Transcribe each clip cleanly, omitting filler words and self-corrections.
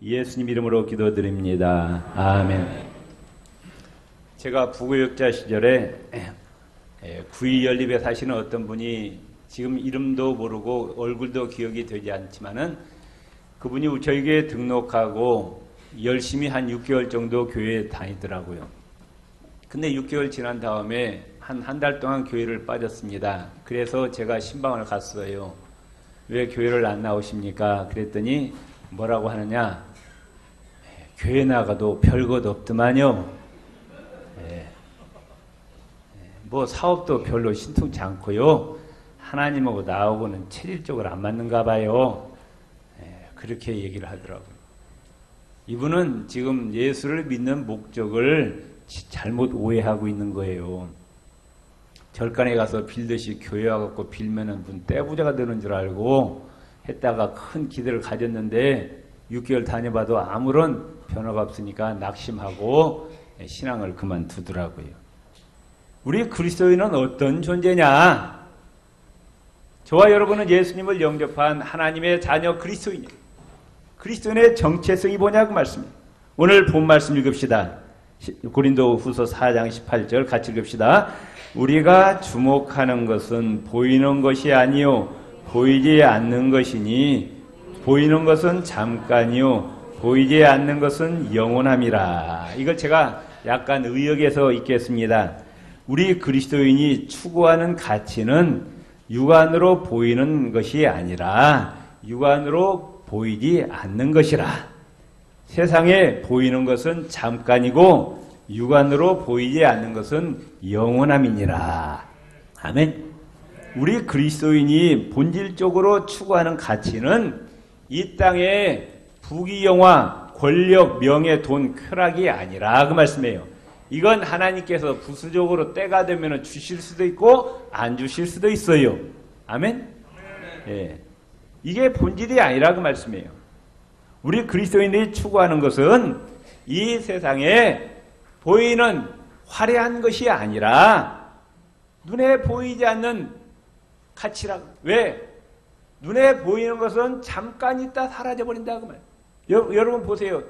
예수님 이름으로 기도드립니다. 아멘. 제가 부교육자 시절에 구의연립에 사시는 어떤 분이 지금 이름도 모르고 얼굴도 기억이 되지 않지만은 그분이 저희 교회에 등록하고 열심히 한 6개월 정도 교회에 다니더라고요. 근데 6개월 지난 다음에 한 달 동안 교회를 빠졌습니다. 그래서 제가 신방을 갔어요. 왜 교회를 안 나오십니까? 그랬더니 뭐라고 하느냐? 교회 나가도 별것 없더만요. 뭐 사업도 별로 신통치 않고요. 하나님하고 나하고는 체질적으로 안 맞는가 봐요. 그렇게 얘기를 하더라고요. 이분은 지금 예수를 믿는 목적을 잘못 오해하고 있는 거예요. 절간에 가서 빌듯이 교회 와갖고 빌면은 문 떼부자가 되는 줄 알고 했다가 큰 기대를 가졌는데 6개월 다녀봐도 아무런 변화가 없으니까 낙심하고 신앙을 그만두더라고요. 우리 그리스도인은 어떤 존재냐? 저와 여러분은 예수님을 영접한 하나님의 자녀 그리스도인이에요. 그리스도인의 정체성이 뭐냐고 말씀입니다. 오늘 본 말씀 읽읍시다. 고린도 후서 4장 18절 같이 읽읍시다. 우리가 주목하는 것은 보이는 것이 아니요 보이지 않는 것이니 보이는 것은 잠깐이요 보이지 않는 것은 영원함이라. 이걸 제가 약간 의역해서 읽겠습니다. 우리 그리스도인이 추구하는 가치는 육안으로 보이는 것이 아니라 육안으로 보이지 않는 것이라. 세상에 보이는 것은 잠깐이고 육안으로 보이지 않는 것은 영원함이니라. 아멘. 우리 그리스도인이 본질적으로 추구하는 가치는 이 땅의 부귀영화, 권력, 명예, 돈, 쾌락이 아니라 그 말씀이에요. 이건 하나님께서 부수적으로 때가 되면 주실 수도 있고 안 주실 수도 있어요. 아멘. 예. 이게 본질이 아니라 그 말씀이에요. 우리 그리스도인들이 추구하는 것은 이 세상에 보이는 화려한 것이 아니라 눈에 보이지 않는 가치라. 왜? 눈에 보이는 것은 잠깐 있다 사라져버린다고 말이에요. 여러분 보세요.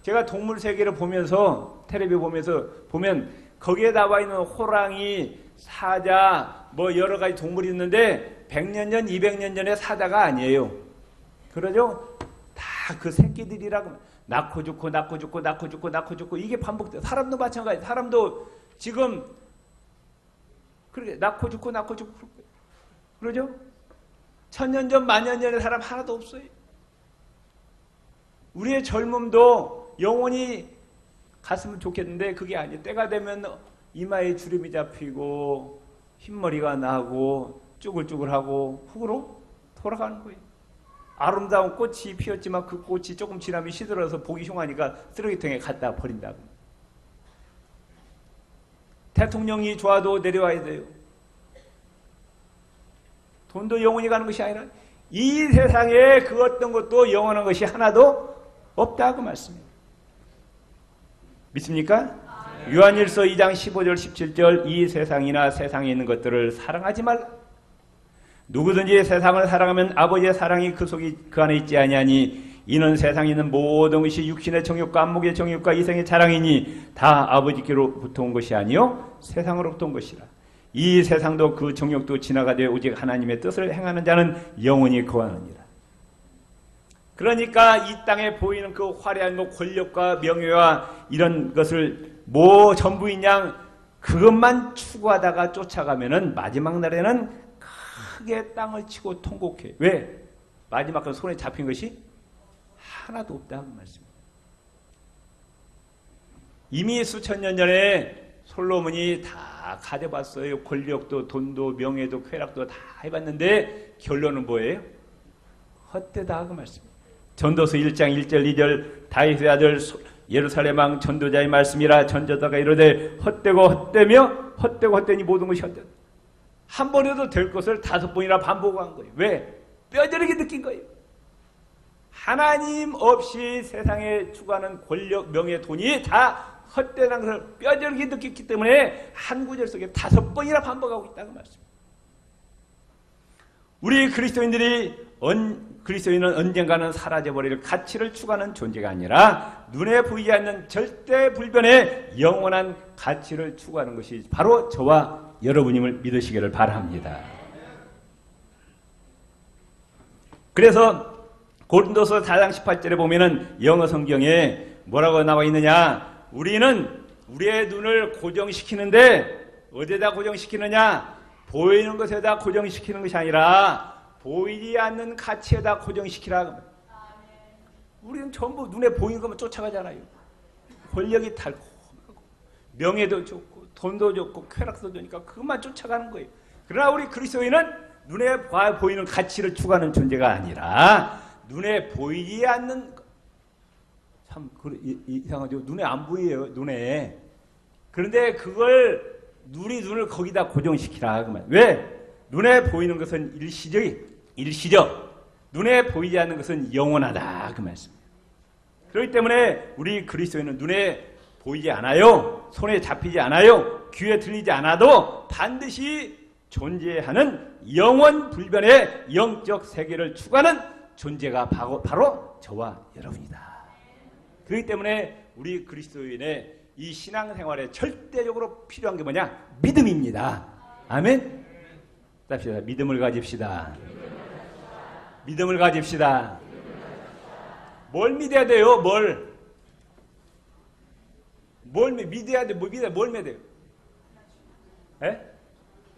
제가 동물 세계를 보면서 텔레비 보면서 보면 거기에 나와 있는 호랑이, 사자, 뭐 여러 가지 동물이 있는데 100년 전, 200년 전의 사자가 아니에요. 그러죠? 다 그 새끼들이라고 낳고 죽고 낳고 죽고 낳고 죽고 낳고 죽고 이게 반복돼요. 사람도 마찬가지. 사람도 지금 그렇게 낳고 죽고 낳고 죽고 그러죠? 1000년 전, 만년 전의 사람 하나도 없어요. 우리의 젊음도 영원히 갔으면 좋겠는데 그게 아니에요. 때가 되면 이마에 주름이 잡히고 흰머리가 나고 쭈글쭈글하고 흙으로 돌아가는 거예요. 아름다운 꽃이 피었지만 그 꽃이 조금 지나면 시들어서 보기 흉하니까 쓰레기통에 갖다 버린다고. 대통령이 좋아도 내려와야 돼요. 돈도 영원히 가는 것이 아니라 이 세상에 그 어떤 것도 영원한 것이 하나도 없다고 말씀입니다. 믿습니까? 요한일서 2장 15절 17절 이 세상이나 세상에 있는 것들을 사랑하지 말라. 누구든지 세상을 사랑하면 아버지의 사랑이 그 안에 있지 아니하니 이는 세상에 있는 모든 것이 육신의 정욕과 안목의 정욕과 이생의 자랑이니 다 아버지께로부터 온 것이 아니요 세상으로부터 온 것이라. 이 세상도 그 정욕도 지나가되 오직 하나님의 뜻을 행하는 자는 영원히 거하느니라. 그러니까 이 땅에 보이는 그 화려한 것, 권력과 명예와 이런 것을 뭐 전부인 양 그것만 추구하다가 쫓아가면은 마지막 날에는 크게 땅을 치고 통곡해. 왜? 마지막은 손에 잡힌 것이 하나도 없다는 말씀입니다. 이미 수천 년 전에 솔로몬이 다 가져봤어요. 권력도 돈도 명예도 쾌락도 다 해봤는데 결론은 뭐예요? 헛되다 그 말씀입니다. 전도서 1장 1절 2절 다윗의 아들 예루살렘 왕 전도자의 말씀이라 전도자가 이르되 헛되고 헛되며 헛되고 헛되니 모든 것이 헛되다. 한 번에도 될 것을 5번이나 반복한 거예요. 왜? 뼈저리게 느낀 거예요. 하나님 없이 세상에 추구하는 권력, 명예, 돈이 다 헛되다는 것을 뼈저리게 느꼈기 때문에 한 구절 속에 5번이나 반복하고 있다는 말씀입니다. 우리 그리스도인들이 그리스도인은 언젠가는 사라져버릴 가치를 추구하는 존재가 아니라 눈에 보이지 않는 절대 불변의 영원한 가치를 추구하는 것이 바로 저와 여러분임을 믿으시기를 바랍니다. 그래서 고린도서 4장 18절에 보면은 영어 성경에 뭐라고 나와 있느냐? 우리는 우리의 눈을 고정시키는데 어디에다 고정시키느냐? 보이는 것에다 고정시키는 것이 아니라 보이지 않는 가치에다 고정시키라. 우리는 전부 눈에 보이는 것만 쫓아가잖아요. 권력이 달콤하고 명예도 좋고 돈도 좋고 쾌락도 좋으니까 그것만 쫓아가는 거예요. 그러나 우리 그리스도인은 눈에 보이는 가치를 추구하는 존재가 아니라 눈에 보이지 않는, 참 이상하죠. 눈에 안 보여요. 눈에. 그런데 그걸 우리 눈을 거기다 고정시키라. 그 말. 왜? 눈에 보이는 것은 일시적. 눈에 보이지 않는 것은 영원하다. 그 말씀이에요. 그렇기 때문에 우리 그리스도인은 눈에 보이지 않아요. 손에 잡히지 않아요. 귀에 들리지 않아도 반드시 존재하는 영원 불변의 영적 세계를 추구하는 존재가 바로 저와 여러분이다. 그렇기 때문에 우리 그리스도인의 이 신앙생활에 절대적으로 필요한 게 뭐냐? 믿음입니다. 아멘? 답시다. 믿음을 가집시다. 믿음을 가집시다. 뭘 믿어야 돼요? 뭘 믿어야 돼? 뭘 믿어야 돼요? 에?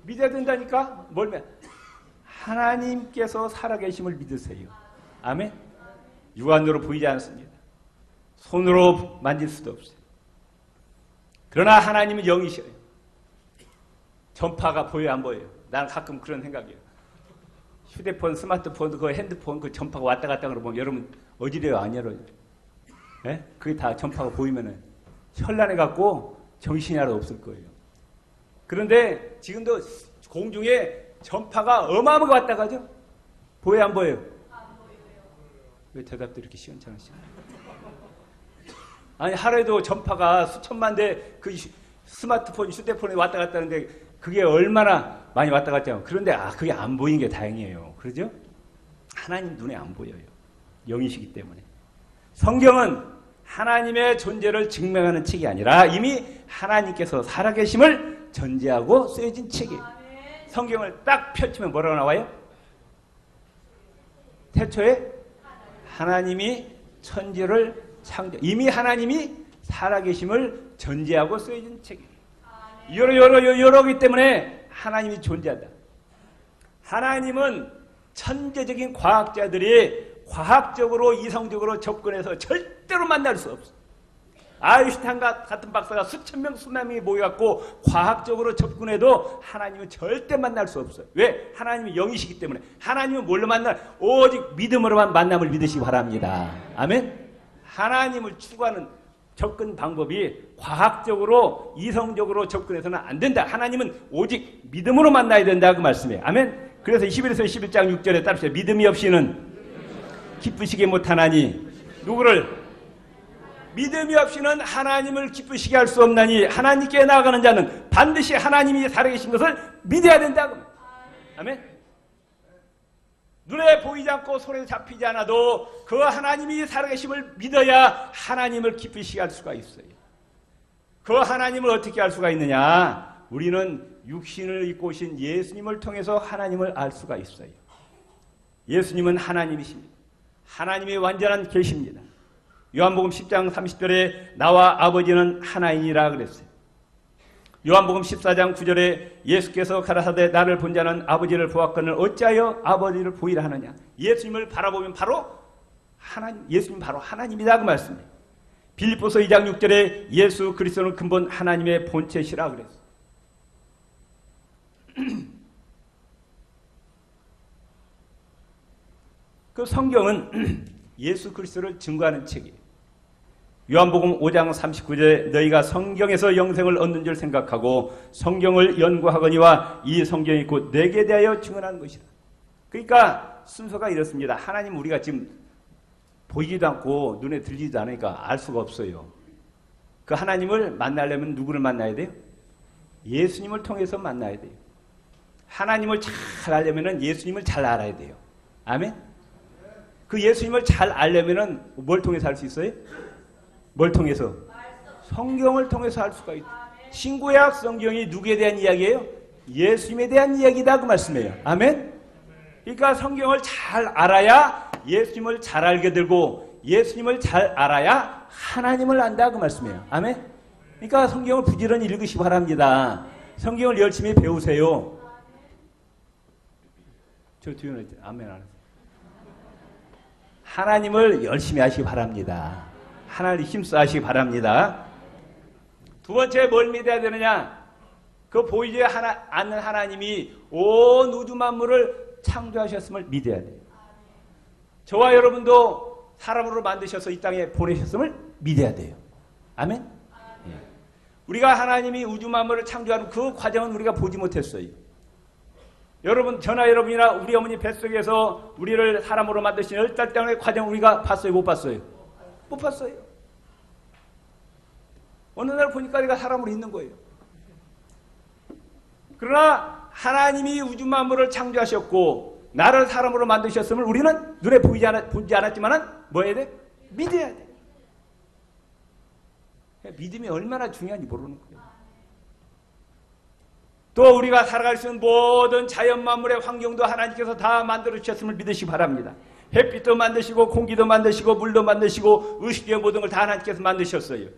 믿어야 된다니까? 뭘 믿어야 돼? 하나님께서 살아계심을 믿으세요. 아멘? 육안으로 보이지 않습니다. 손으로 만질 수도 없어요. 그러나 하나님은 영이셔요. 전파가 보여요, 안 보여요? 나는 가끔 그런 생각이에요. 휴대폰, 스마트폰, 그 핸드폰, 그 전파가 왔다 갔다 그러면 여러분 어지러요, 안 열어요? 예? 그게 다 전파가 보이면은 현란해갖고 정신이 하나도 없을 거예요. 그런데 지금도 공중에 전파가 어마어마하게 왔다 가죠? 보여요, 안 보여요? 안 보여요. 왜 대답도 이렇게 시원찮으시나요? 아니, 하루에도 전파가 수천만 대 그 스마트폰, 휴대폰에 왔다 갔다 하는데 그게 얼마나 많이 왔다 갔죠. 그런데 그게 안 보이는 게 다행이에요. 그러죠? 하나님 눈에 안 보여요. 영이시기 때문에. 성경은 하나님의 존재를 증명하는 책이 아니라 이미 하나님께서 살아계심을 전제하고 쓰여진 책이에요. 성경을 딱 펼치면 뭐라고 나와요? 태초에 하나님이 천지를 이미 하나님이 살아계심을 전제하고 쓰여진 책이에요. 여러기 때문에 하나님이 존재한다. 하나님은 천재적인 과학자들이 과학적으로 이성적으로 접근해서 절대로 만날 수 없어. 아인슈타인 같은 박사가 수천 명, 수만 명이 모여갖고 과학적으로 접근해도 하나님은 절대 만날 수 없어요. 왜? 하나님은 영이시기 때문에. 하나님은 뭘로 만나? 오직 믿음으로만 만남을 믿으시기 바랍니다. 아멘? 하나님을 추구하는 접근 방법이 과학적으로 이성적으로 접근해서는 안 된다. 하나님은 오직 믿음으로 만나야 된다. 그 말씀이에요. 아멘? 그래서 11에서 11장 6절에 따르시죠. 믿음이 없이는 기쁘시게 못하나니 누구를? 믿음이 없이는 하나님을 기쁘시게 할 수 없나니 하나님께 나아가는 자는 반드시 하나님이 살아계신 것을 믿어야 된다. 아멘? 눈에 보이지 않고 손에 잡히지 않아도 그 하나님이 살아계심을 믿어야 하나님을 기쁘시게 할 수가 있어요. 그 하나님을 어떻게 알 수가 있느냐? 우리는 육신을 입고 오신 예수님을 통해서 하나님을 알 수가 있어요. 예수님은 하나님이십니다. 하나님의 완전한 계십니다. 요한복음 10장 30절에 나와 아버지는 하나이니라 그랬어요. 요한복음 14장 9절에 예수께서 가라사대 나를 본 자는 아버지를 보았거늘 어찌하여 아버지를 보이라 하느냐. 예수님을 바라보면 바로 하나님, 예수님 바로 하나님이다 그 말씀이에요. 빌립보서 2장 6절에 예수 그리스도는 근본 하나님의 본체시라 그랬어요. 그 성경은 예수 그리스도를 증거하는 책이에요. 요한복음 5장 39절에 너희가 성경에서 영생을 얻는 줄 생각하고 성경을 연구하거니와 이 성경이 곧 내게 대하여 증언하는 것이다. 그러니까 순서가 이렇습니다. 하나님 우리가 지금 보이지도 않고 눈에 들리지도 않으니까 알 수가 없어요. 그 하나님을 만나려면 누구를 만나야 돼요? 예수님을 통해서 만나야 돼요. 하나님을 잘 알려면 예수님을 잘 알아야 돼요. 아멘? 그 예수님을 잘 알려면은 뭘 통해서 알 수 있어요? 뭘 통해서? 성경을 통해서 알 수가 있다. 신구약 성경이 누구에 대한 이야기예요? 예수님에 대한 이야기다 그 말씀이에요. 아멘? 그러니까 성경을 잘 알아야 예수님을 잘 알게 되고 예수님을 잘 알아야 하나님을 안다 그 말씀이에요. 아멘? 그러니까 성경을 부지런히 읽으시기 바랍니다. 성경을 열심히 배우세요. 저 뒤에 있지. 아멘 안 하세요. 하나님을 열심히 하시기 바랍니다. 하나님 힘써 하시기 바랍니다. 두 번째 뭘 믿어야 되느냐? 그 보이지 않는 하나님이 온 우주 만물을 창조하셨음을 믿어야 돼요. 저와 여러분도 사람으로 만드셔서 이 땅에 보내셨음을 믿어야 돼요. 아멘? 예. 우리가 하나님이 우주 만물을 창조하는 그 과정은 우리가 보지 못했어요. 여러분, 저나 여러분이나 우리 어머니 뱃속에서 우리를 사람으로 만드신 10달 동안의 과정 우리가 봤어요? 못 봤어요? 못 봤어요. 어느 날 보니까 내가 사람으로 있는 거예요. 그러나 하나님이 우주 만물을 창조하셨고 나를 사람으로 만드셨음을 우리는 눈에 보지 않았지만 뭐 해야 돼? 믿어야 돼. 믿음이 얼마나 중요한지 모르는 거예요. 또 우리가 살아갈 수 있는 모든 자연 만물의 환경도 하나님께서 다 만들어 주셨음을 믿으시기 바랍니다. 햇빛도 만드시고 공기도 만드시고 물도 만드시고 의식의 모든 걸 다 하나님께서 만드셨어요.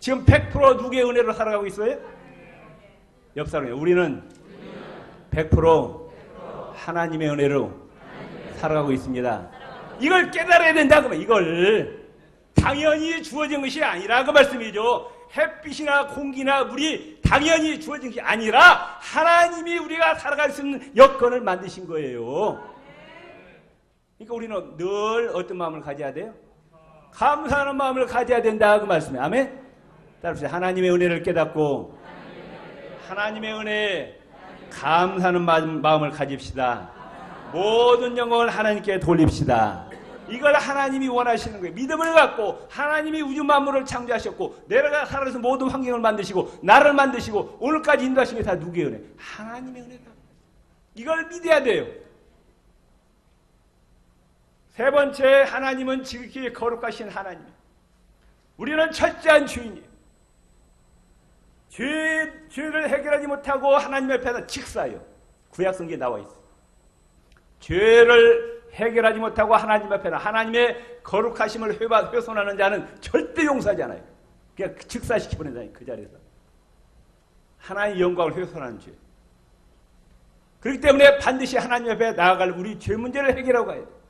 지금 100% 누구의 은혜로 살아가고 있어요? 옆 사람이에요. 우리는 100% 하나님의 은혜로 살아가고 있습니다. 이걸 깨달아야 된다. 그러면 이걸 당연히 주어진 것이 아니라 그 말씀이죠. 햇빛이나 공기나 물이 당연히 주어진 것이 아니라 하나님이 우리가 살아갈 수 있는 여건을 만드신 거예요. 그러니까 우리는 늘 어떤 마음을 가져야 돼요? 감사하는 마음을 가져야 된다. 그 말씀이에요. 아멘? 따라서 하나님의 은혜를 깨닫고 하나님의 은혜에 감사하는 마음을 가집시다. 모든 영광을 하나님께 돌립시다. 이걸 하나님이 원하시는 거예요. 믿음을 갖고 하나님이 우주 만물을 창조하셨고 내가 살아서 모든 환경을 만드시고 나를 만드시고 오늘까지 인도하신 게 다 누구의 은혜? 하나님의 은혜다. 이걸 믿어야 돼요. 세 번째, 하나님은 지극히 거룩하신 하나님이에요. 우리는 철저한 주인이에요. 죄를 해결하지 못하고 하나님 앞에서 직사해요. 구약성경에 나와 있어요. 죄를 해결하지 못하고 하나님 앞에는 하나님의 거룩하심을 훼손하는 자는 절대 용서하지 않아요. 그냥 직사시켜 보낸다니 그 자리에서. 하나님의 영광을 훼손하는 죄. 그렇기 때문에 반드시 하나님 앞에 나아갈 우리 죄 문제를 해결하고 가야 돼요.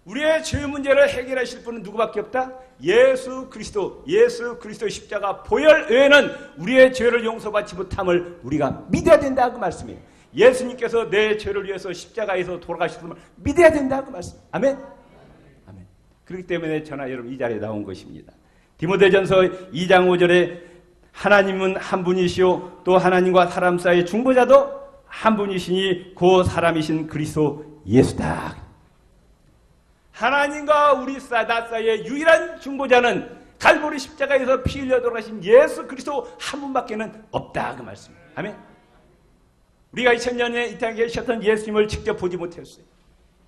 우리의 죄 문제를 해결하실 분은 누구밖에 없다? 예수 그리스도. 예수 그리스도의 십자가 보혈 외에는 우리의 죄를 용서받지 못함을 우리가 믿어야 된다 그 말씀이에요. 예수님께서 내 죄를 위해서 십자가에서 돌아가셨음을 믿어야 된다 그 말씀. 아멘? 아멘. 그렇기 때문에 저나 여러분 이 자리에 나온 것입니다. 디모데전서 2장 5절에 하나님은 한 분이시오 또 하나님과 사람 사이의 중보자도 한 분이시니 그 사람이신 그리스도 예수다. 하나님과 우리 나 사이의 유일한 중보자는 갈보리 십자가에서 피 흘려 돌아가신 예수 그리스도 한 분밖에는 없다 그 말씀입니다. 아멘. 우리가 2000년에 이 땅에 계셨던 예수님을 직접 보지 못했어요.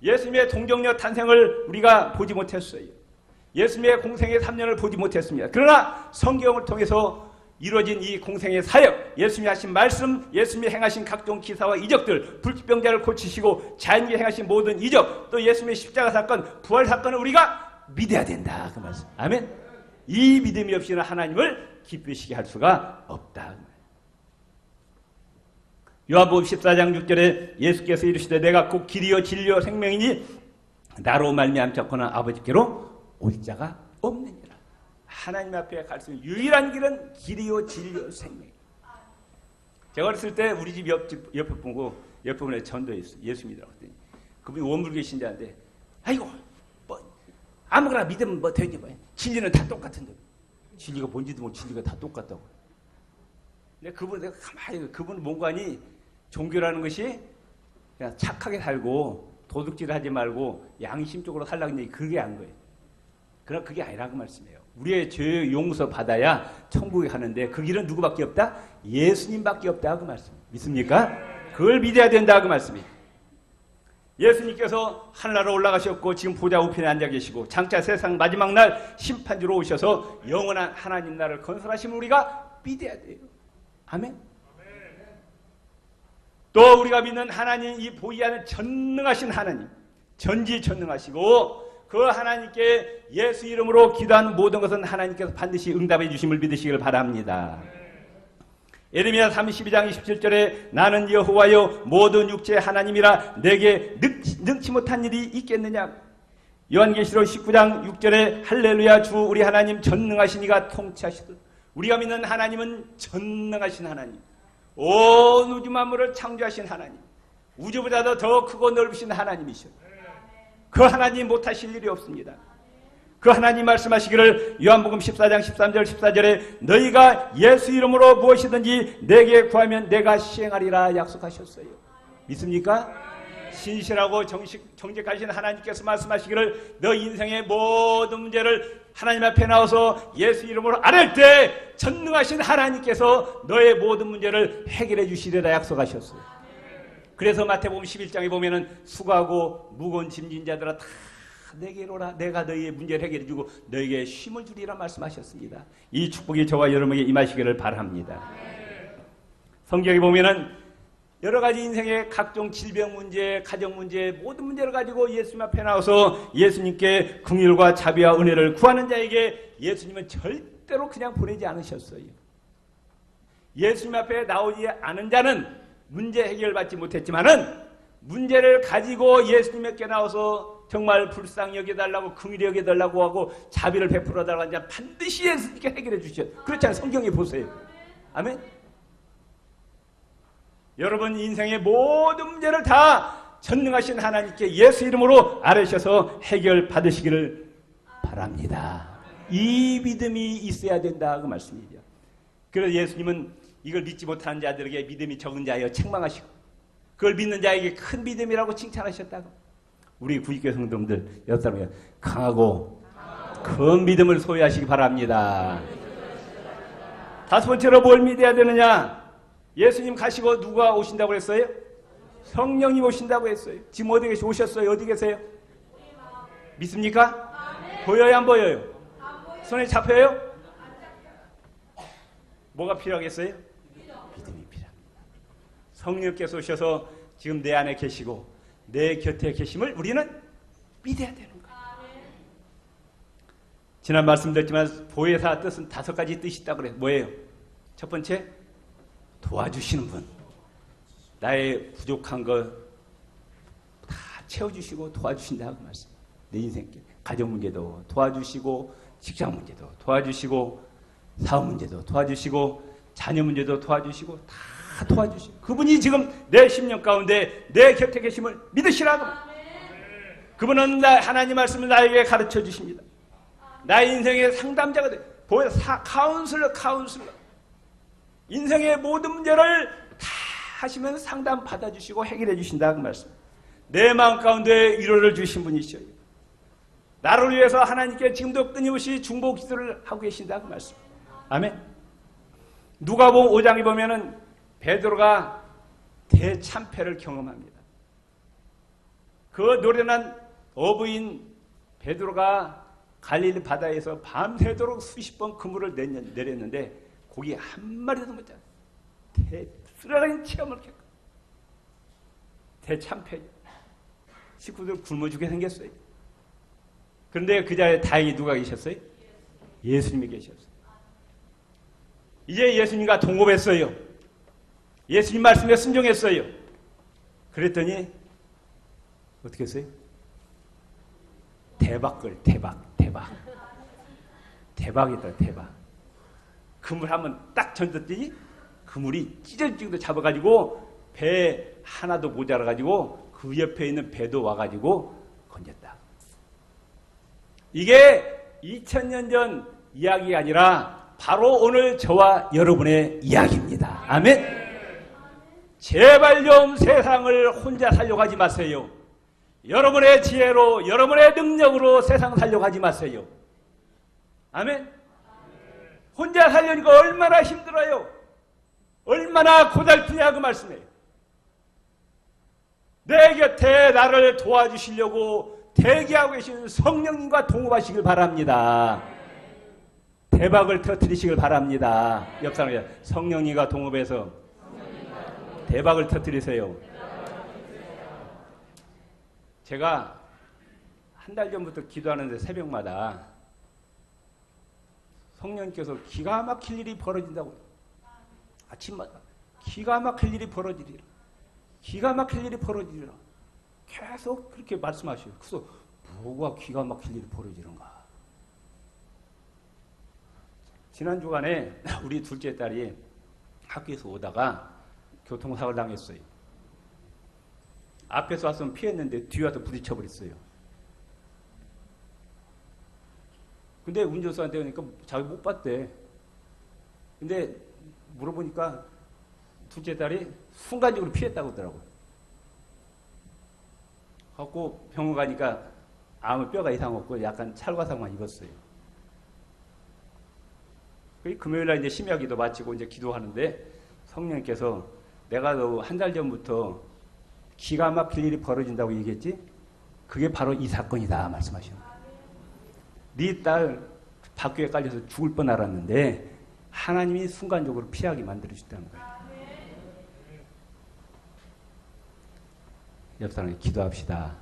예수님의 동정녀 탄생을 우리가 보지 못했어요. 예수님의 공생의 3년을 보지 못했습니다. 그러나 성경을 통해서 이루어진 이 공생의 사역, 예수님이 하신 말씀, 예수님이 행하신 각종 기사와 이적들, 불치병자를 고치시고 자연계 행하신 모든 이적, 또 예수님의 십자가 사건, 부활 사건을 우리가 믿어야 된다 그 말씀. 아멘. 이 믿음이 없이는 하나님을 기쁘시게 할 수가 없다. 요한복음 14장 6절에 예수께서 이르시되 내가 곧 길이요 진리요 생명이니 나로 말미암자거나 아버지께로 올 자가 없느니라. 하나님 앞에 갈 수 있는 유일한 길은 길이요 진리요 생명이에요. 제가 어렸을 때 우리 집 옆에 보고 옆에 분에 전도했어요. 예수님이라고 했더니 그분이 원불교 신자인데 아이고 뭐 아무거나 믿으면 뭐 되지 뭐 진리는 다 똑같은데 진리가 뭔지도 모르고 진리가 다 똑같다고. 근데 그분 내가 가만히 그분 뭔가니 종교라는 것이 그냥 착하게 살고 도둑질하지 말고 양심적으로 살라고 했는데 그게 안 거예요. 그러나 그게 아니라고 말씀해요. 우리의 죄 용서 받아야 천국에 가는데 그 길은 누구밖에 없다? 예수님밖에 없다 그 말씀. 믿습니까? 그걸 믿어야 된다 그 말씀이에요. 예수님께서 하늘나라로 올라가셨고 지금 보좌 우편에 앉아 계시고 장차 세상 마지막 날 심판주로 오셔서 영원한 하나님 나라를 건설하시면 우리가 믿어야 돼요. 아멘. 또 우리가 믿는 하나님, 이 보이지 않는 전능하신 하나님, 전지전능하시고 그 하나님께 예수 이름으로 기도하는 모든 것은 하나님께서 반드시 응답해 주심을 믿으시길 바랍니다. 예레미야 32장 27절에 나는 여호와여 모든 육체의 하나님이라 내게 능치 못한 일이 있겠느냐. 요한계시록 19장 6절에 할렐루야 주 우리 하나님 전능하신 이가 통치하시듯. 우리가 믿는 하나님은 전능하신 하나님, 온 우주 만물을 창조하신 하나님, 우주보다도 더 크고 넓으신 하나님이셔. 그 하나님 못하실 일이 없습니다. 그 하나님 말씀하시기를 요한복음 14장 13절 14절에 너희가 예수 이름으로 무엇이든지 내게 구하면 내가 시행하리라 약속하셨어요. 믿습니까? 신실하고 정직하신 하나님께서 말씀하시기를 너 인생의 모든 문제를 하나님 앞에 나와서 예수 이름으로 아뢰을 때 전능하신 하나님께서 너의 모든 문제를 해결해 주시리라 약속하셨어요. 그래서 마태복음 11장에 보면은 수고하고 무거운 짐진 자들아 다 내게로 오라. 내가 너희의 문제를 해결해 주고 너에게 쉼을 주리라 말씀하셨습니다. 이 축복이 저와 여러분에게 임하시기를 바랍니다. 성경에 보면은 여러 가지 인생의 각종 질병 문제, 가정 문제, 모든 문제를 가지고 예수님 앞에 나와서 예수님께 긍휼과 자비와 은혜를 구하는 자에게 예수님은 절대로 그냥 보내지 않으셨어요. 예수님 앞에 나오지 않은 자는 문제 해결받지 못했지만은 문제를 가지고 예수님께 나와서 정말 불쌍히 여겨달라고 긍휼히 여겨달라고 하고 자비를 베풀어 달라는 자 반드시 예수님께 해결해 주셨어요. 그렇잖아요. 성경에 보세요. 아멘. 여러분 인생의 모든 문제를 다 전능하신 하나님께 예수 이름으로 아뢰셔서 해결 받으시기를 바랍니다. 이 믿음이 있어야 된다 그 말씀이죠. 그래서 예수님은 이걸 믿지 못하는 자들에게 믿음이 적은 자여 책망하시고 그걸 믿는 자에게 큰 믿음이라고 칭찬하셨다고. 우리 구직교 성도님들 여섯 사람이 강하고 큰 믿음을 소유하시기 바랍니다. 다섯 번째로 뭘 믿어야 되느냐? 예수님 가시고 누가 오신다고 했어요? 성령님 오신다고 했어요. 지금 어디 계시 오셨어요? 어디 계세요? 믿습니까? 보여요? 안 보여요? 손에 잡혀요? 뭐가 필요하겠어요? 믿음이 필요합니다. 성령께서 오셔서 지금 내 안에 계시고 내 곁에 계심을 우리는 믿어야 되는 거예요. 지난 말씀드렸지만 보혜사 뜻은 다섯 가지 뜻이 있다고 그래요. 뭐예요? 첫 번째, 도와주시는 분. 나의 부족한 거 다 채워주시고 도와주신다고 말씀. 내 인생 가정 문제도 도와주시고 직장 문제도 도와주시고 사업 문제도 도와주시고 자녀 문제도 도와주시고 다 도와주시고 그분이 지금 내 심령 가운데 내 곁에 계심을 믿으시라고. 그분은 하나님 말씀을 나에게 가르쳐 주십니다. 나의 인생의 상담자가 돼. 카운슬러. 인생의 모든 문제를 다 하시면 상담 받아주시고 해결해 주신다 그 말씀. 내 마음 가운데 위로를 주신 분이셔요. 나를 위해서 하나님께 지금도 끊임없이 중보 기도를 하고 계신다 그 말씀. 아멘. 누가복음 5장에 보면은 베드로가 대참패를 경험합니다. 그 노련한 어부인 베드로가 갈릴리 바다에서 밤새도록 수십 번 그물을 내렸는데 고기 한 마리도 못 잡았어요. 쓰라린 체험을 했고 대참패. 식구들 굶어 죽게 생겼어요. 그런데 그 자리에 다행히 누가 계셨어요? 예수님이 계셨어요. 이제 예수님과 동업했어요. 예수님 말씀에 순종했어요. 그랬더니 어떻게 했어요? 대박이다. 대박. 그물 한번 딱 던졌더니 그물이 찢어지기도 잡아가지고 배 하나도 모자라가지고 그 옆에 있는 배도 와가지고 건졌다. 이게 2000년 전 이야기가 아니라 바로 오늘 저와 여러분의 이야기입니다. 아멘. 제발 좀 세상을 혼자 살려고 하지 마세요. 여러분의 지혜로 여러분의 능력으로 세상 살려고 하지 마세요. 아멘. 혼자 살려니까 얼마나 힘들어요. 얼마나 고달프냐 그 말씀이에요. 내 곁에 나를 도와주시려고 대기하고 계신 성령님과 동업하시길 바랍니다. 대박을 터뜨리시길 바랍니다. 옆 사람이 성령님과 동업해서 대박을 터뜨리세요. 제가 한 달 전부터 기도하는데 새벽마다 성령님께서 기가 막힐 일이 벌어진다고, 아침마다 기가 막힐 일이 벌어지리라, 기가 막힐 일이 벌어지리라 계속 그렇게 말씀하셔요. 그래서 뭐가 기가 막힐 일이 벌어지는가. 지난 주간에 우리 둘째 딸이 학교에서 오다가 교통사고를 당했어요. 앞에서 왔으면 피했는데 뒤에 와서 부딪혀버렸어요. 근데 운전수한테 오니까 자기 못 봤대. 근데 물어보니까 둘째 딸이 순간적으로 피했다고 하더라고요. 갖고 병원 가니까 아무 뼈가 이상 없고 약간 찰과상만 입었어요. 금요일날 이제 심야기도 마치고 이제 기도하는데 성령님께서 내가 너 한 달 전부터 기가 막힐 일이 벌어진다고 얘기했지? 그게 바로 이 사건이다 말씀하시는 거예요. 네 딸 바퀴에 깔려서 죽을 뻔 알았는데 하나님이 순간적으로 피하게 만들어주셨다는 거예요. 옆 사람이 기도합시다.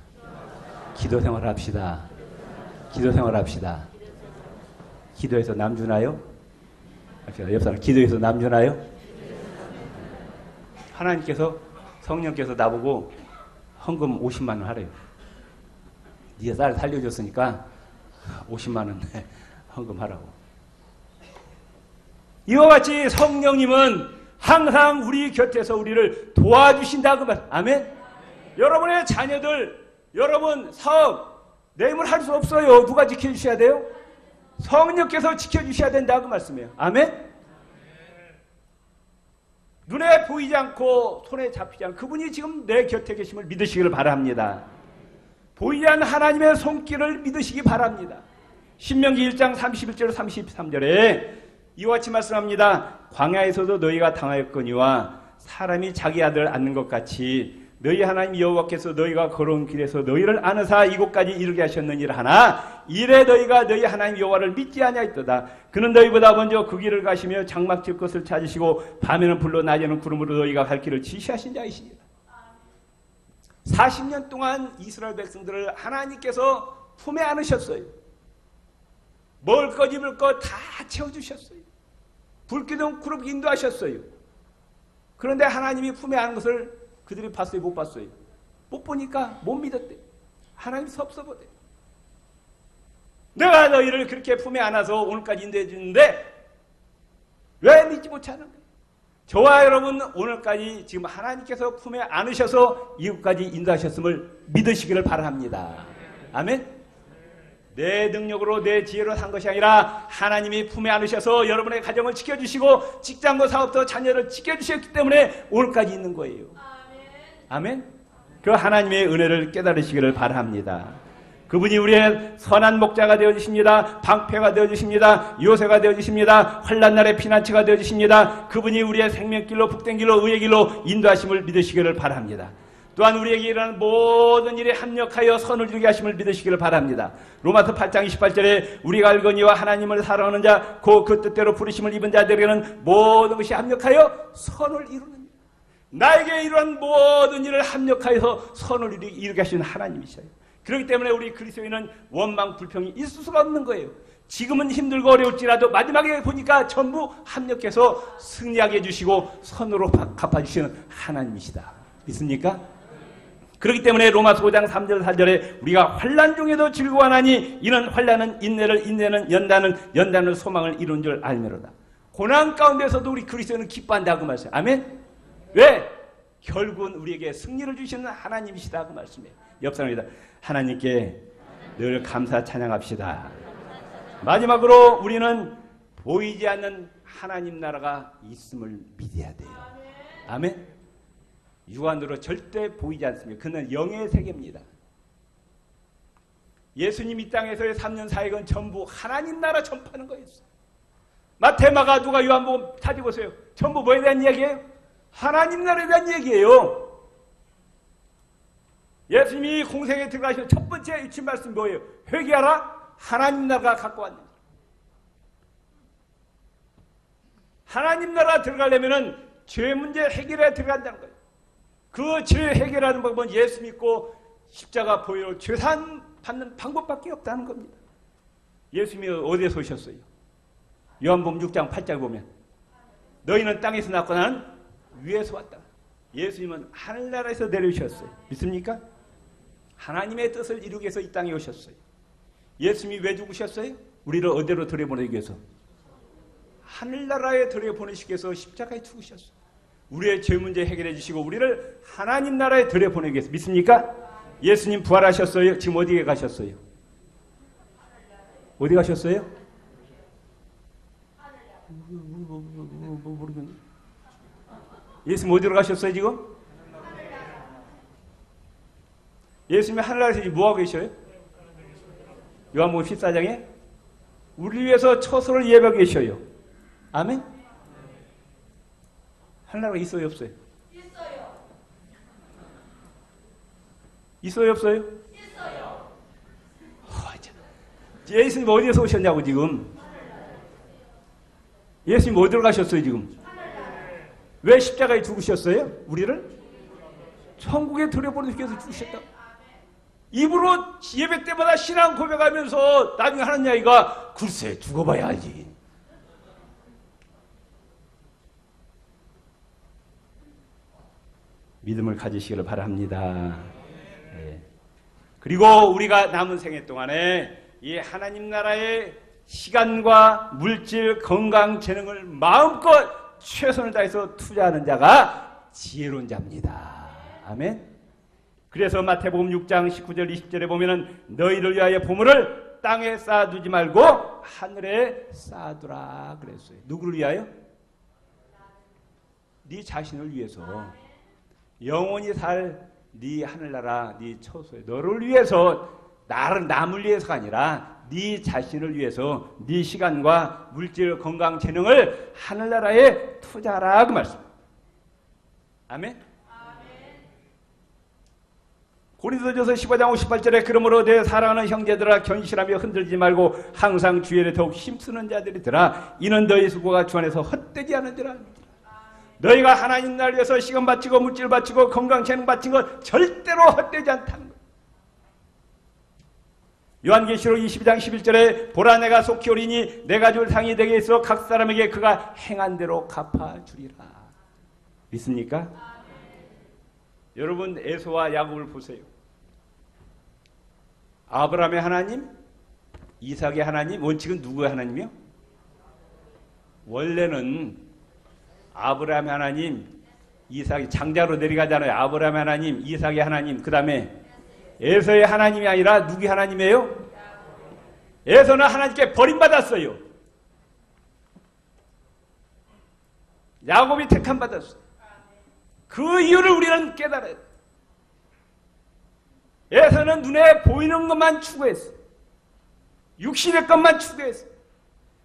기도 생활합시다. 기도 생활합시다. 기도해서 남 주나요? 옆 사람 기도해서 남 주나요? 하나님께서 성령께서 나보고 헌금 50만 원 하래요. 네가 딸 살려줬으니까 50만 원 헌금하라고. 이와 같이 성령님은 항상 우리 곁에서 우리를 도와주신다고 말. 아멘. 여러분의 자녀들, 여러분 사업, 내 힘을 할 수 없어요. 누가 지켜주셔야 돼요? 성령께서 지켜주셔야 된다고 말씀해요. 아멘. 눈에 보이지 않고 손에 잡히지 않고 그분이 지금 내 곁에 계심을 믿으시기를 바랍니다. 보이지 않는 하나님의 손길을 믿으시기 바랍니다. 신명기 1장 31절 33절에 이와 같이 말씀합니다. 광야에서도 너희가 당하였거니와 사람이 자기 아들 낳는 것 같이 너희 하나님 여호와께서 너희가 걸어온 길에서 너희를 안으사 이곳까지 이르게 하셨느니라 하나 이래 너희가 너희 하나님 여호와를 믿지 아니하였도다. 그는 너희보다 먼저 그 길을 가시며 장막 질 것을 찾으시고 밤에는 불로 낮에는 구름으로 너희가 갈 길을 지시하신 자이시니라. 40년 동안 이스라엘 백성들을 하나님께서 품에 안으셨어요. 먹을 것 입을 것 다 채워주셨어요. 불기둥 구름 인도하셨어요. 그런데 하나님이 품에 안은 것을 그들이 봤어요? 못 봤어요? 못 보니까 못 믿었대. 하나님 섭섭하대. 내가 너희를 그렇게 품에 안아서 오늘까지 인도해 주는데 왜 믿지 못하는 거예요? 저와 여러분 오늘까지 지금 하나님께서 품에 안으셔서 이곳까지 인도하셨음을 믿으시기를 바랍니다. 아멘. 내 능력으로 내 지혜로 산 것이 아니라 하나님이 품에 안으셔서 여러분의 가정을 지켜주시고 직장과 사업도 자녀를 지켜주셨기 때문에 오늘까지 있는 거예요. 아멘. 그 하나님의 은혜를 깨달으시기를 바랍니다. 그분이 우리의 선한 목자가 되어주십니다. 방패가 되어주십니다. 요새가 되어주십니다. 환난날의 피난처가 되어주십니다. 그분이 우리의 생명길로 복된 길로 의의 길로 인도하심을 믿으시기를 바랍니다. 또한 우리에게 일어나는 모든 일에 합력하여 선을 이루게 하심을 믿으시기를 바랍니다. 로마서 8장 28절에 우리가 알거니와 하나님을 사랑하는 자 그 뜻대로 부르심을 입은 자들에게는 모든 것이 합력하여 선을 이루는 나에게 이러한 모든 일을 합력하여서 선을 이루게 하시는 하나님이셔요. 그렇기 때문에 우리 그리스도인은 원망 불평이 있을 수가 없는 거예요. 지금은 힘들고 어려울지라도 마지막에 보니까 전부 합력해서 승리하게 해주시고 선으로 갚아주시는 하나님이시다. 믿습니까? 그렇기 때문에 로마서 5장 3절 4절에 우리가 환난 중에도 즐거워하나니 이는 환난은 인내를 인내는 연단은 소망을 이룬 줄 알미로다. 고난 가운데서도 우리 그리스도인은 기뻐한다고 말씀해요. 아멘. 왜? 결국은 우리에게 승리를 주시는 하나님이시다 그 말씀이에요. 옆 사람입니다. 하나님께 늘 감사 찬양합시다. 마지막으로 우리는 보이지 않는 하나님 나라가 있음을 믿어야 돼요. 아멘. 육안으로 절대 보이지 않습니다. 그는 영의 세계입니다. 예수님 이 땅에서의 3년 사역은 전부 하나님 나라 전파하는 거였어요. 마태, 마가, 누가, 요한복음 찾아보세요. 전부 뭐에 대한 이야기예요? 하나님 나라에 대한 얘기예요. 예수님이 공생에 들어가시는 첫 번째 이치 말씀 뭐예요? 회개하라. 하나님 나라가 갖고 왔는. 하나님 나라 들어가려면은 죄 문제 해결에 들어간다는 거예요. 그 죄 해결하는 방법은 예수 믿고 십자가 보혈로 죄산 받는 방법밖에 없다는 겁니다. 예수님이 어디에서 오셨어요? 요한복음 6장 8절 보면 너희는 땅에서 났고 나는 위에서 왔다. 예수님은 하늘나라에서 내려오셨어요. 믿습니까? 하나님의 뜻을 이루기 위해서 이 땅에 오셨어요. 예수님이 왜 죽으셨어요? 우리를 어디로 들여보내기 위해서? 하늘나라에 들여보내시기 위해서 십자가에 죽으셨어요. 우리의 죄 문제 해결해 주시고 우리를 하나님 나라에 들여보내기 위해서. 믿습니까? 예수님 부활하셨어요. 지금 어디에 가셨어요? 어디 가셨어요? 예수님 어디로 가셨어요 지금? 예수님이 하늘나라에서 지금 뭐하고 계셔요? 요한복음 14장에 우리 위해서 처소를 예비하고 계셔요. 아멘? 하늘나라가 있어요 없어요? 있어요. 있어요 없어요? 있어요. 예수님 어디에서 오셨냐고 지금. 예수님 어디로 가셨어요 지금? 왜 십자가에 죽으셨어요? 우리를? 천국에 들여보내기 위해서 죽으셨다. 입으로 예배 때마다 신앙 고백하면서 나중에 하는 이야기가 글쎄 죽어봐야 알지. 믿음을 가지시기를 바랍니다. 네. 그리고 우리가 남은 생애 동안에 이 하나님 나라의 시간과 물질, 건강, 재능을 마음껏 최선을 다해서 투자하는 자가 지혜로운 자입니다. 아멘. 그래서 마태복음 6장 19절 20절에 보면은 너희를 위하여 보물을 땅에 쌓아두지 말고 하늘에 쌓아두라 그랬어요. 누구를 위하여? 네 자신을 위해서. 영원히 살 네 하늘나라, 네 처소에 너를 위해서, 남을 위해서가 아니라 네 자신을 위해서 네 시간과 물질, 건강, 재능을 하늘나라에 투자하라 그 말씀. 아멘. 고린도전서 15장 58절에 그러므로 내 사랑하는 형제들아 견실하며 흔들지 말고 항상 주의에 더욱 힘쓰는 자들이더라. 이는 너희 수고가 주 안에서 헛되지 않은지라. 너희가 하나님 나라를 위해서 시간 바치고 물질 바치고 건강 재능 바친 것 절대로 헛되지 않다는 거예요. 요한계시록 22장 11절에 보라 내가 속히 오리니 내가 줄 상이 내게 있어 각 사람에게 그가 행한 대로 갚아주리라. 믿습니까? 여러분 에서와 야곱을 보세요. 아브라함의 하나님, 이삭의 하나님, 원칙은 누구의 하나님이요? 원래는 아브라함의 하나님, 이삭이 장자로 내려가잖아요. 아브라함의 하나님, 이삭의 하나님, 그 다음에 에서의 하나님이 아니라 누구의 하나님이에요? 에서는 하나님께 버림받았어요. 야곱이 택함받았어요. 그 이유를 우리는 깨달아야 돼. 에서는 눈에 보이는 것만 추구했어. 육신의 것만 추구했어.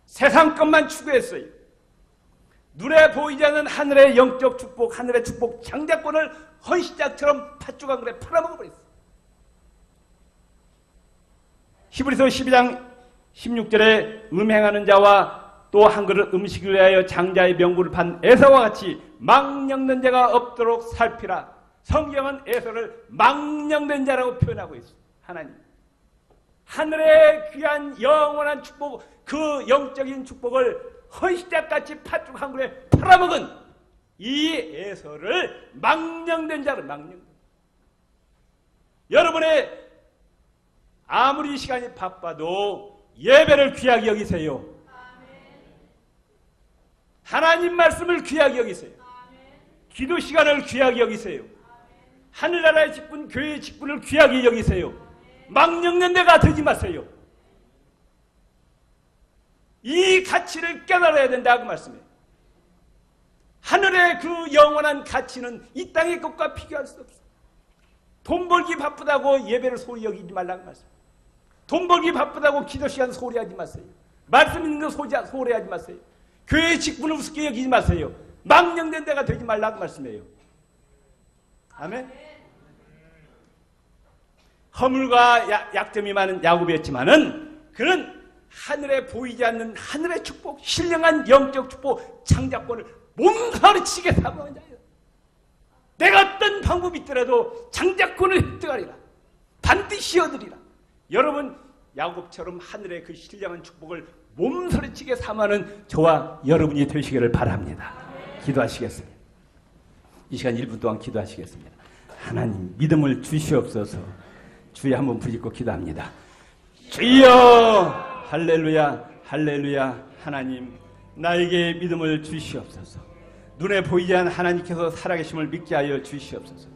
세상 것만 추구했어요. 눈에 보이지 않는 하늘의 영적 축복, 하늘의 축복, 장자권을 헌신짝처럼 팥죽한 그릇에 팔아먹어버렸어. 히브리서 12장 16절에 음행하는 자와 또 한 그릇 음식을 위하여 장자의 명분을 판 에서와 같이 망령된 자가 없도록 살피라. 성경은 에서를 망령된 자라고 표현하고 있어. 하나님. 하늘의 귀한 영원한 축복, 그 영적인 축복을 헌신짝같이 팥죽 한 그릇에 팔아먹은 이 에서를 망령된 자를 망령된. 여러분의 아무리 시간이 바빠도 예배를 귀하게 여기세요. 하나님 말씀을 귀하게 여기세요. 기도 시간을 귀하게 여기세요. 하늘나라의 직분, 교회의 직분을 귀하게 여기세요. 망령된 데가 되지 마세요. 이 가치를 깨달아야 된다 그 말씀이에요. 하늘의 그 영원한 가치는 이 땅의 것과 비교할 수 없어요. 돈 벌기 바쁘다고 예배를 소홀히 여기지 말라고 말씀. 돈 벌기 바쁘다고 기도 시간 소홀히 하지 마세요. 말씀 있는 거 소홀히 하지 마세요. 교회의 직분을 우습게 여기지 마세요. 망령된 데가 되지 말라고 말씀해요. 아멘. 허물과 약점이 많은 야곱이었지만은 그는 하늘에 보이지 않는 하늘의 축복, 신령한 영적 축복, 창작권을 몸서리치게 삼은 자예요. 내가 어떤 방법이 있더라도 창작권을 획득하리라. 반드시 얻으리라. 여러분 야곱처럼 하늘의 그 신령한 축복을 몸서리치게 삼하는 저와 여러분이 되시기를 바랍니다. 기도하시겠습니다. 이 시간 1분 동안 기도하시겠습니다. 하나님 믿음을 주시옵소서. 주여 한번 부르짖고 기도합니다. 주여 할렐루야 할렐루야. 하나님 나에게 믿음을 주시옵소서. 눈에 보이지 않는 하나님께서 살아계심을 믿게 하여 주시옵소서.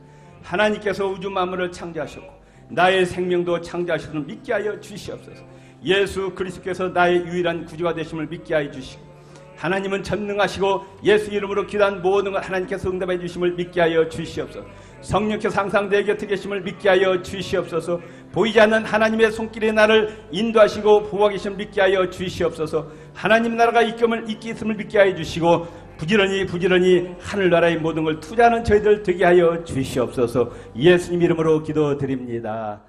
하나님께서 우주 만물을 창조하셨고 나의 생명도 창조하셨음을 믿게 하여 주시옵소서. 예수 그리스도께서 나의 유일한 구주가 되심을 믿게 하여 주시고 하나님은 전능하시고 예수 이름으로 기도한 모든 것 하나님께서 응답해 주심을 믿게 하여 주시옵소서. 성령께서 항상 내 곁에 계심을 믿게 하여 주시옵소서. 보이지 않는 하나님의 손길에 나를 인도하시고 보호하 계심을 믿게 하여 주시옵소서. 하나님 나라가 있기 있음을 믿게 하여 주시고 부지런히 하늘나라의 모든 걸 투자하는 저희들 되게 하여 주시옵소서. 예수님 이름으로 기도드립니다.